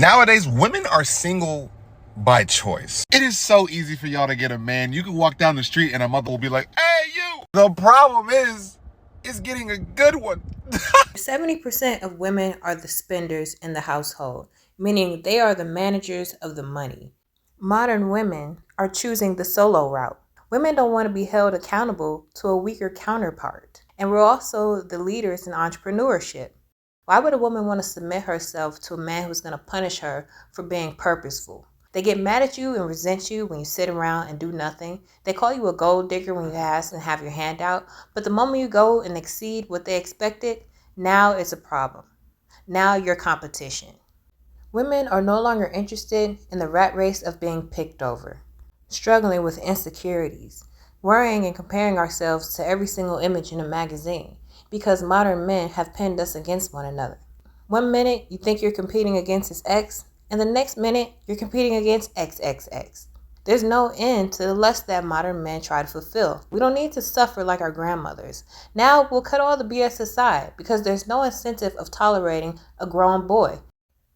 Nowadays, women are single by choice. It is so easy for y'all to get a man. You can walk down the street and a mother will be like, hey, you. The problem is getting a good one. 70% of women are the spenders in the household, meaning they are the managers of the money. Modern women are choosing the solo route. Women don't want to be held accountable to a weaker counterpart. And we're also the leaders in entrepreneurship. Why would a woman want to submit herself to a man who's going to punish her for being purposeful? They get mad at you and resent you when you sit around and do nothing. They call you a gold digger when you ask and have your hand out. But the moment you go and exceed what they expected, now it's a problem. Now you're competition. Women are no longer interested in the rat race of being picked over, struggling with insecurities, worrying and comparing ourselves to every single image in a magazine, because modern men have pinned us against one another. One minute you think you're competing against his ex, and the next minute you're competing against XXX. There's no end to the lust that modern men try to fulfill. We don't need to suffer like our grandmothers. Now we'll cut all the BS aside because there's no incentive of tolerating a grown boy.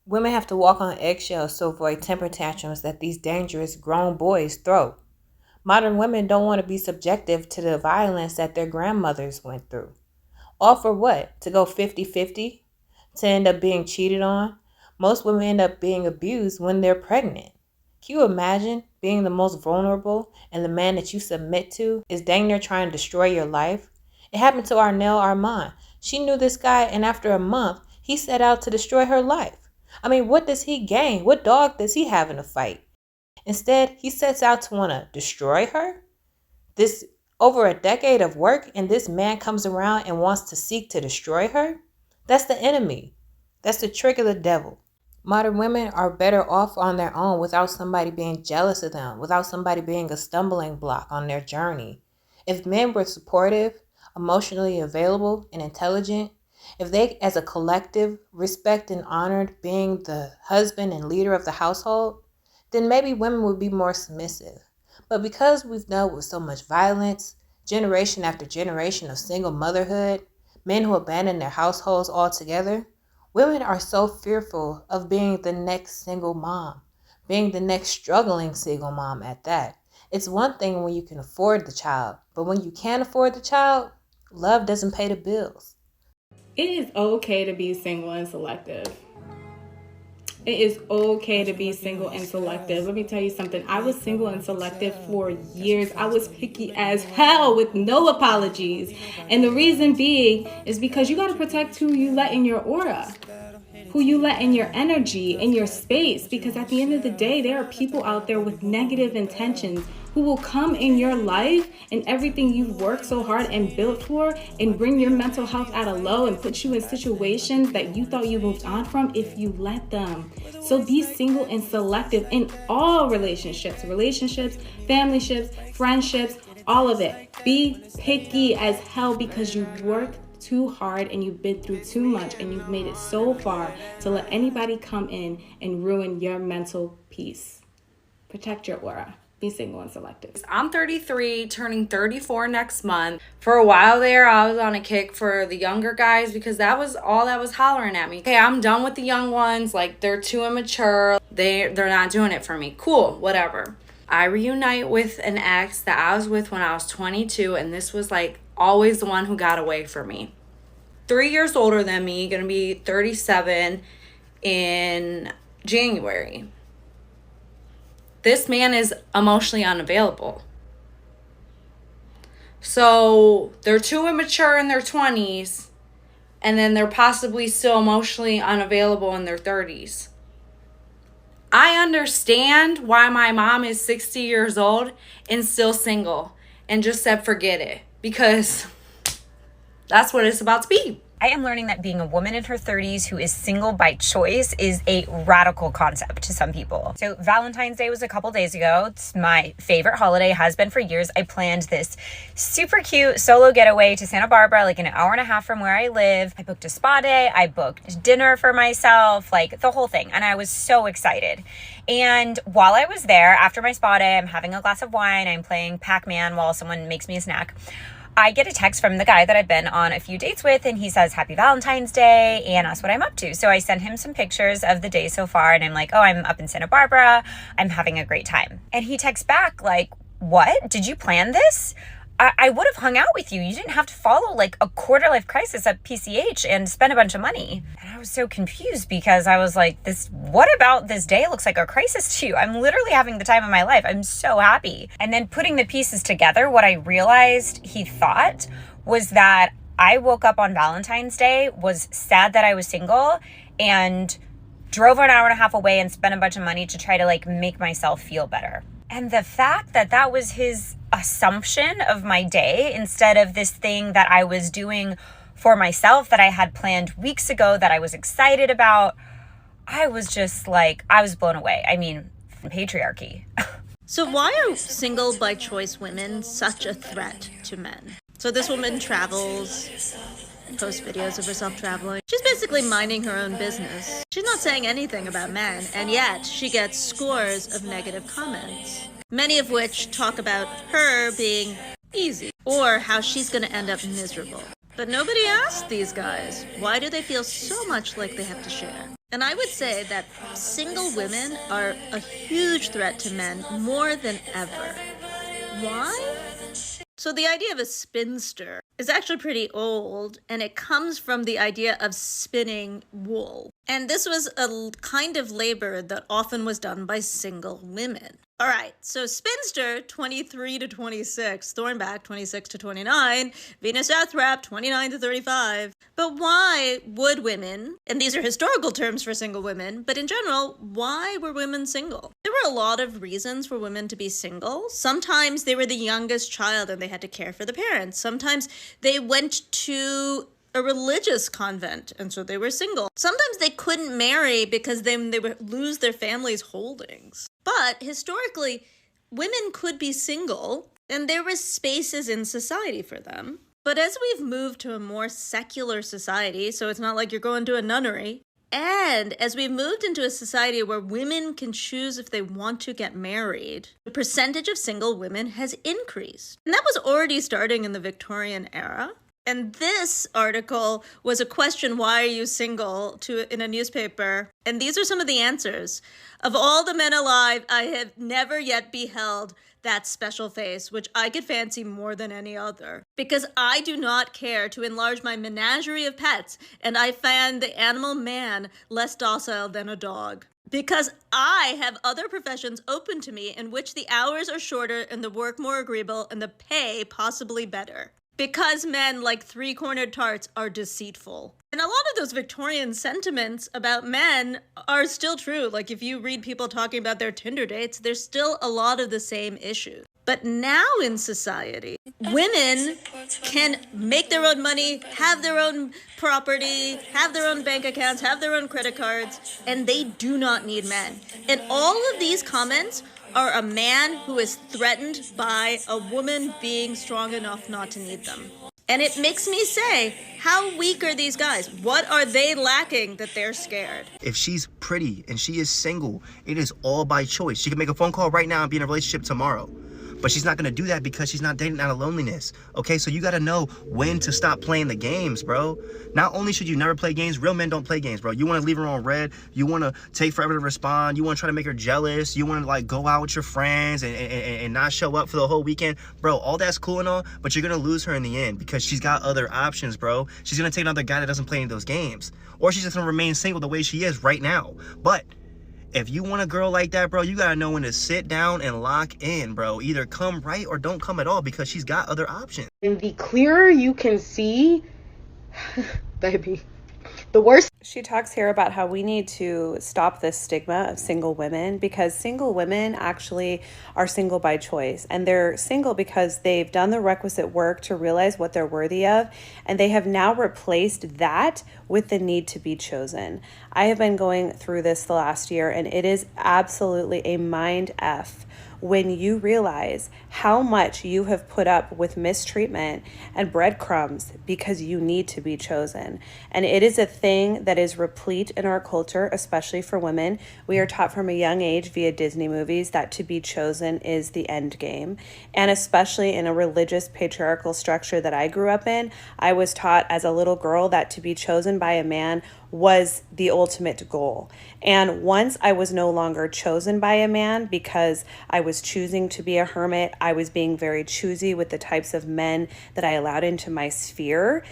Women have to walk on eggshells to avoid temper tantrums that these dangerous grown boys throw. Modern women don't want to be subjective to the violence that their grandmothers went through. All for what? To go 50-50? To end up being cheated on? Most women end up being abused when they're pregnant. Can you imagine being the most vulnerable and the man that you submit to is dang near trying to destroy your life? It happened to Arnell Armand. She knew this guy, and after a month, he set out to destroy her life. I mean, what does he gain? What dog does he have in a fight? Instead, he sets out to want to destroy her. This over a decade of work, and this man comes around and wants to seek to destroy her? That's the enemy. That's the trick of the devil. Modern women are better off on their own without somebody being jealous of them, without somebody being a stumbling block on their journey. If men were supportive, emotionally available, and intelligent, if they as a collective respect and honored being the husband and leader of the household, then maybe women would be more submissive. But because we've dealt with so much violence, generation after generation of single motherhood, men who abandon their households altogether, women are so fearful of being the next single mom, being the next struggling single mom at that. It's one thing when you can afford the child, but when you can't afford the child, love doesn't pay the bills. It is okay to be single and selective. It is okay to be single and selective. Let me tell you something. I was single and selective for years. I was picky as hell with no apologies. And the reason being is because you got to protect who you let in your aura, who you let in your energy, in your space. Because at the end of the day, there are people out there with negative intentions who will come in your life and everything you've worked so hard and built for and bring your mental health at a low and put you in situations that you thought you moved on from if you let them. So be single and selective in all relationships, family ships, friendships, all of it. Be picky as hell because you worked too hard and you've been through too much and you've made it so far to let anybody come in and ruin your mental peace. Protect your aura. Be single and selective. I'm 33, turning 34 next month. For a while there, I was on a kick for the younger guys because that was all that was hollering at me. Okay, I'm done with the young ones. Like, they're too immature. They're not doing it for me. Cool, whatever. I reunite with an ex that I was with when I was 22, and this was like always the one who got away from me. 3 years older than me, gonna be 37 in January. This man is emotionally unavailable. So they're too immature in their 20s, and then they're possibly still emotionally unavailable in their 30s. I understand why my mom is 60 years old and still single and just said forget it, because that's what it's about to be. I am learning that being a woman in her 30s who is single by choice is a radical concept to some people. So Valentine's Day was a couple days ago. It's my favorite holiday, has been for years. I planned this super cute solo getaway to Santa Barbara, like an hour and a half from where I live. I booked a spa day. I booked dinner for myself, like the whole thing. And I was so excited. And while I was there, after my spa day, I'm having a glass of wine. I'm playing Pac-Man while someone makes me a snack. I get a text from the guy that I've been on a few dates with, and he says, Happy Valentine's Day, and asks what I'm up to. So I send him some pictures of the day so far, and I'm like, oh, I'm up in Santa Barbara. I'm having a great time. And he texts back like, what? Did you plan this? I would have hung out with you. You didn't have to follow like a quarter life crisis at PCH and spend a bunch of money. And I was so confused because I was like, what about this day looks like a crisis to you? I'm literally having the time of my life. I'm so happy. And then putting the pieces together, what I realized he thought was that I woke up on Valentine's Day, was sad that I was single, and drove an hour and a half away and spent a bunch of money to try to like make myself feel better. And the fact that that was his assumption of my day instead of this thing that I was doing for myself that I had planned weeks ago that I was excited about, I was just like, I was blown away. I mean, patriarchy. So why are single by choice women such a threat to men? So this woman travels, posts videos of herself traveling. She's basically minding her own business. She's not saying anything about men, and yet she gets scores of negative comments, many of which talk about her being easy or how she's going to end up miserable. But nobody asked these guys, why do they feel so much like they have to share? And I would say that single women are a huge threat to men more than ever. Why? So the idea of a spinster is actually pretty old, and it comes from the idea of spinning wool. And this was a kind of labor that often was done by single women. All right, so spinster, 23 to 26, Thornback, 26 to 29, Venus Athrap, 29 to 35. But why would women, and these are historical terms for single women, but in general, why were women single? There were a lot of reasons for women to be single. Sometimes they were the youngest child and they had to care for the parents. Sometimes they went to a religious convent, and so they were single. Sometimes they couldn't marry because then they would lose their family's holdings. But historically, women could be single, and there were spaces in society for them. But as we've moved to a more secular society, so it's not like you're going to a nunnery, and as we've moved into a society where women can choose if they want to get married, the percentage of single women has increased. And that was already starting in the Victorian era. And this article was a question, why are you single, in a newspaper. And these are some of the answers. Of all the men alive, I have never yet beheld that special face, which I could fancy more than any other. Because I do not care to enlarge my menagerie of pets, and I find the animal man less docile than a dog. Because I have other professions open to me in which the hours are shorter and the work more agreeable and the pay possibly better. Because men, like three-cornered tarts, are deceitful. And a lot of those Victorian sentiments about men are still true. Like if you read people talking about their Tinder dates, there's still a lot of the same issues. But now in society, women can make their own money, have their own property, have their own bank accounts, have their own credit cards, and they do not need men. And all of these comments are a man who is threatened by a woman being strong enough not to need them. And it makes me say, how weak are these guys? What are they lacking that they're scared? If she's pretty and she is single, it is all by choice. She can make a phone call right now and be in a relationship tomorrow. But she's not going to do that because she's not dating out of loneliness. Okay, so you got to know when to stop playing the games, bro. Not only should you never play games, real men don't play games, bro. You want to leave her on red. You want to take forever to respond. You want to try to make her jealous. You want to like go out with your friends and not show up for the whole weekend. Bro, all that's cool and all, but you're going to lose her in the end because she's got other options, bro. She's going to take another guy that doesn't play any of those games. Or she's just going to remain single the way she is right now. But if you want a girl like that, bro, you gotta know when to sit down and lock in, bro. Either come right or don't come at all because she's got other options. And the clearer you can see, baby, the worse. She talks here about how we need to stop this stigma of single women because single women actually are single by choice. And they're single because they've done the requisite work to realize what they're worthy of. And they have now replaced that with the need to be chosen. I have been going through this the last year, and it is absolutely a mind F when you realize how much you have put up with mistreatment and breadcrumbs because you need to be chosen. And it is a thing that that is replete in our culture, especially for women. We are taught from a young age via Disney movies that to be chosen is the end game. And especially in a religious patriarchal structure that I grew up in, I was taught as a little girl that to be chosen by a man was the ultimate goal. And once I was no longer chosen by a man because I was choosing to be a hermit, I was being very choosy with the types of men that I allowed into my sphere.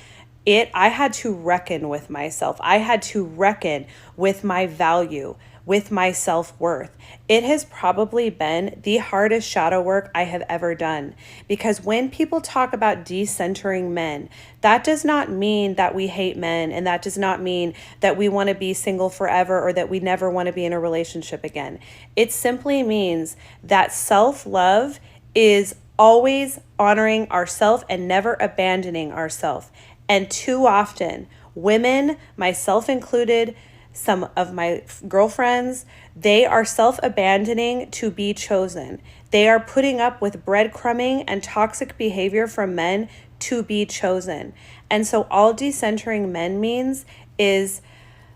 I had to reckon with myself. I had to reckon with my value, with my self-worth. It has probably been the hardest shadow work I have ever done, because when people talk about decentering men, that does not mean that we hate men, and that does not mean that we want to be single forever or that we never want to be in a relationship again. It simply means that self-love is always honoring ourselves and never abandoning ourselves. And too often, women, myself included, some of my girlfriends, they are self-abandoning to be chosen. They are putting up with breadcrumbing and toxic behavior from men to be chosen. And so all decentering men means is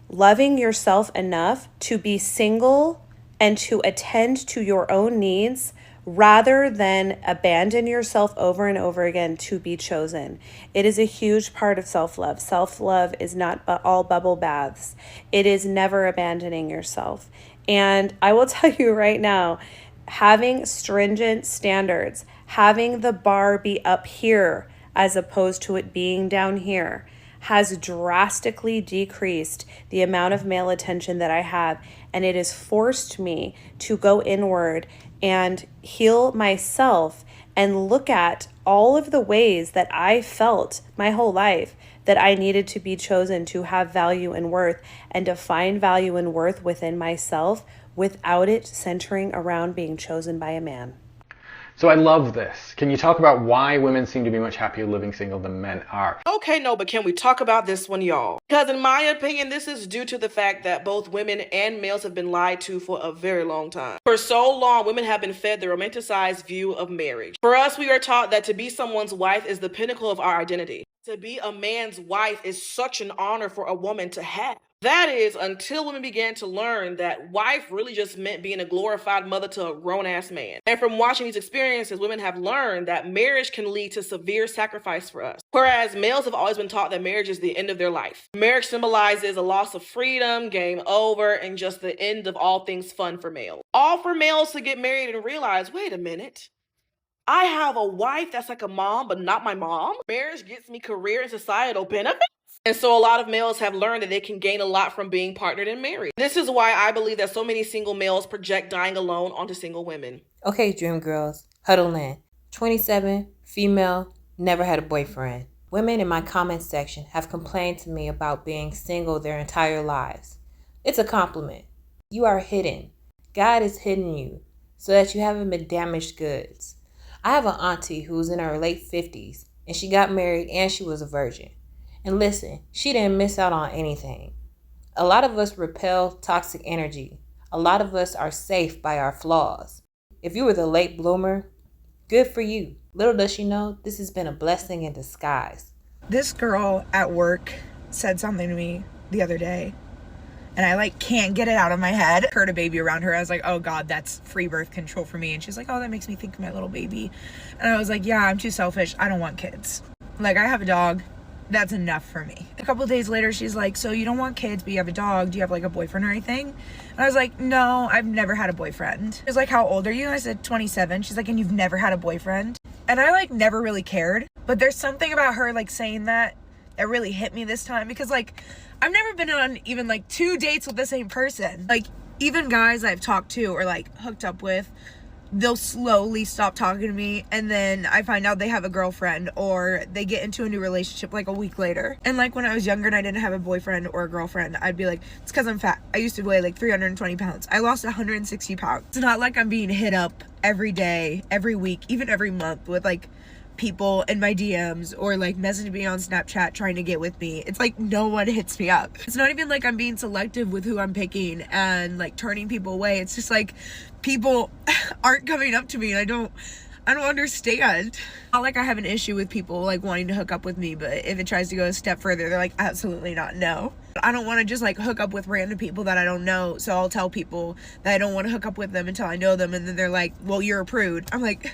loving yourself enough to be single and to attend to your own needs rather than abandon yourself over and over again to be chosen. It is a huge part of self-love. Self-love is not all bubble baths. It is never abandoning yourself. And I will tell you right now, having stringent standards, having the bar be up here as opposed to it being down here, has drastically decreased the amount of male attention that I have, and it has forced me to go inward and heal myself and look at all of the ways that I felt my whole life that I needed to be chosen to have value and worth, and to find value and worth within myself without it centering around being chosen by a man. So I love this. Can you talk about why women seem to be much happier living single than men are? Okay, no, but can we talk about this one, y'all? Because in my opinion, this is due to the fact that both women and males have been lied to for a very long time. For so long, women have been fed the romanticized view of marriage. For us, we are taught that to be someone's wife is the pinnacle of our identity. To be a man's wife is such an honor for a woman to have. That is, until women began to learn that wife really just meant being a glorified mother to a grown-ass man. And from watching these experiences, women have learned that marriage can lead to severe sacrifice for us. Whereas males have always been taught that marriage is the end of their life. Marriage symbolizes a loss of freedom, game over, and just the end of all things fun for males. All for males to get married and realize, wait a minute, I have a wife that's like a mom, but not my mom. Marriage gets me career and societal benefits. And so a lot of males have learned that they can gain a lot from being partnered and married. This is why I believe that so many single males project dying alone onto single women. Okay, dream girls, huddle in. 27, female, never had a boyfriend. Women in my comment section have complained to me about being single their entire lives. It's a compliment. You are hidden. God has hidden you so that you haven't been damaged goods. I have an auntie who's in her late 50s, and she got married and she was a virgin. And listen, she didn't miss out on anything. A lot of us repel toxic energy. A lot of us are safe by our flaws. If you were the late bloomer, good for you. Little does she know, this has been a blessing in disguise. This girl at work said something to me the other day, and I can't get it out of my head. Heard a baby around her. I was like, oh God, that's free birth control for me. And she's like, oh, that makes me think of my little baby. And I was like, yeah, I'm too selfish. I don't want kids. I have a dog. That's enough for me. A couple of days later, she's like, so you don't want kids, but you have a dog. Do you have a boyfriend or anything? And I was like, no, I've never had a boyfriend. She was like, how old are you? And I said, 27. She's like, and you've never had a boyfriend? And I never really cared. But there's something about her saying that really hit me this time, because I've never been on even 2 dates with the same person. Even guys I've talked to or hooked up with, they'll slowly stop talking to me, and then I find out they have a girlfriend, or they get into a new relationship a week later. And when I was younger and I didn't have a boyfriend or a girlfriend, I'd be like, it's because I'm fat. I used to weigh 320 pounds. I lost 160 pounds. It's not like I'm being hit up every day, every week, even every month with people in my DMs or messaging me on Snapchat trying to get with me. It's no one hits me up. It's not even I'm being selective with who I'm picking and turning people away. It's just people aren't coming up to me, and I don't understand. Not like I have an issue with people like wanting to hook up with me, but if it tries to go a step further, they're like, absolutely not, no. I don't want to just like hook up with random people that I don't know, so I'll tell people that I don't want to hook up with them until I know them, and then they're like, well, you're a prude. I'm like,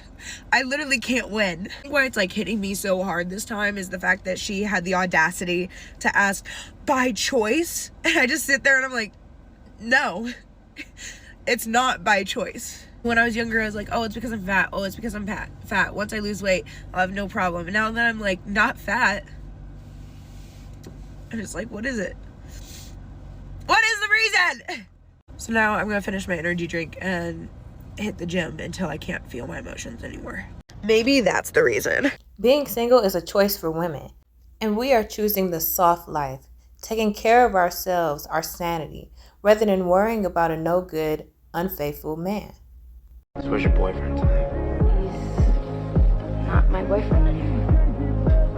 I literally can't win. Why it's like hitting me so hard this time is the fact that she had the audacity to ask, by choice? And I just sit there and I'm like, no, it's not by choice. When I was younger, I was like, oh, it's because I'm fat. Oh, it's because I'm fat. Once I lose weight, I'll have no problem. And now that I'm like not fat, I'm just like, what is it? What is the reason? So now I'm gonna finish my energy drink and hit the gym until I can't feel my emotions anymore. Maybe that's the reason. Being single is a choice for women, and we are choosing the soft life, taking care of ourselves, our sanity, rather than worrying about a no good, unfaithful man. So where's your boyfriend tonight? He's not my boyfriend anymore.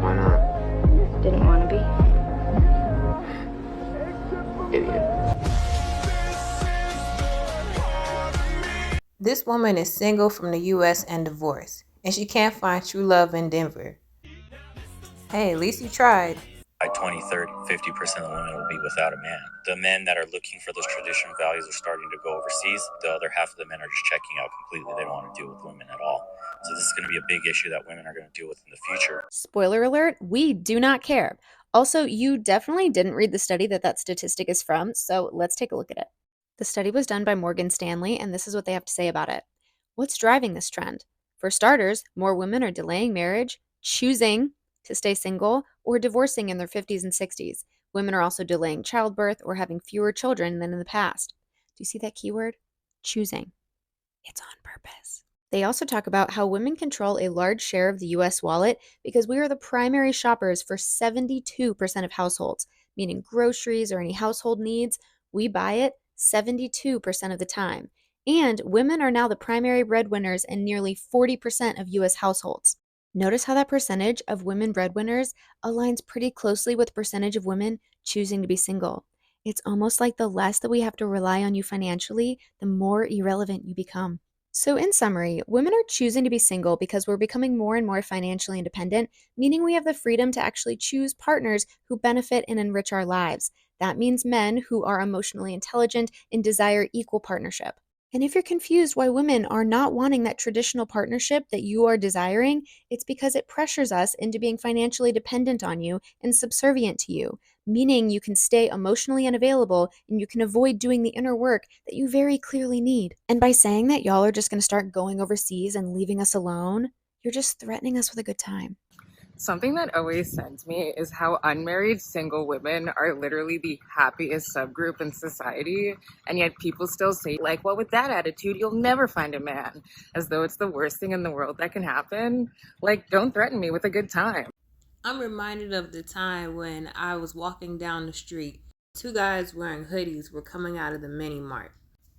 Why not? Didn't want to be. Idiot. This woman is single from the US and divorced, and she can't find true love in Denver. Hey, at least you tried. By 2030, 50% of women will be without a man. The men that are looking for those traditional values are starting to go overseas. The other half of the men are just checking out completely. They don't want to deal with women at all. So this is going to be a big issue that women are going to deal with in the future. Spoiler alert, we do not care. Also, you definitely didn't read the study that statistic is from, so let's take a look at it. The study was done by Morgan Stanley, and this is what they have to say about it. What's driving this trend? For starters, more women are delaying marriage, choosing to stay single, or divorcing in their 50s and 60s. Women are also delaying childbirth or having fewer children than in the past. Do you see that keyword? Choosing. It's on purpose. They also talk about how women control a large share of the US wallet because we are the primary shoppers for 72% of households, meaning groceries or any household needs. We buy it 72% of the time. And women are now the primary breadwinners in nearly 40% of US households. Notice how that percentage of women breadwinners aligns pretty closely with the percentage of women choosing to be single. It's almost like the less that we have to rely on you financially, the more irrelevant you become. So in summary, women are choosing to be single because we're becoming more and more financially independent, meaning we have the freedom to actually choose partners who benefit and enrich our lives. That means men who are emotionally intelligent and desire equal partnership. And if you're confused why women are not wanting that traditional partnership that you are desiring, it's because it pressures us into being financially dependent on you and subservient to you, meaning you can stay emotionally unavailable and you can avoid doing the inner work that you very clearly need. And by saying that y'all are just going to start going overseas and leaving us alone, you're just threatening us with a good time. Something that always sends me is how unmarried single women are literally the happiest subgroup in society, and yet people still say, like, well, with that attitude, you'll never find a man, as though it's the worst thing in the world that can happen. Like, don't threaten me with a good time. I'm reminded of the time when I was walking down the street. Two guys wearing hoodies were coming out of the mini mart.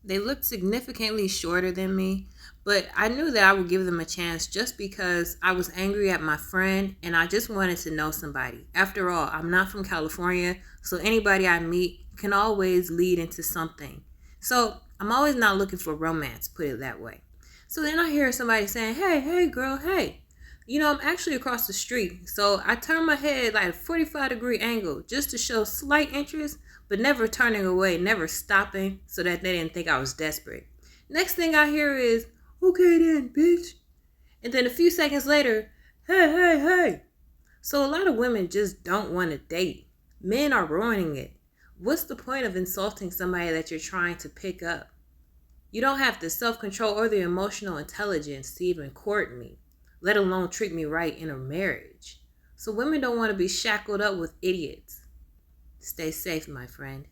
They looked significantly shorter than me, but I knew that I would give them a chance just because I was angry at my friend and I just wanted to know somebody. After all, I'm not from California, so anybody I meet can always lead into something. So I'm always not looking for romance, put it that way. So then I hear somebody saying, hey girl, hey. You know, I'm actually across the street, so I turn my head like a 45-degree angle just to show slight interest, but never turning away, never stopping so that they didn't think I was desperate. Next thing I hear is, okay then, bitch. And then a few seconds later, hey. So a lot of women just don't want to date. Men are ruining it. What's the point of insulting somebody that you're trying to pick up? You don't have the self-control or the emotional intelligence to even court me, let alone treat me right in a marriage. So women don't want to be shackled up with idiots. Stay safe, my friend.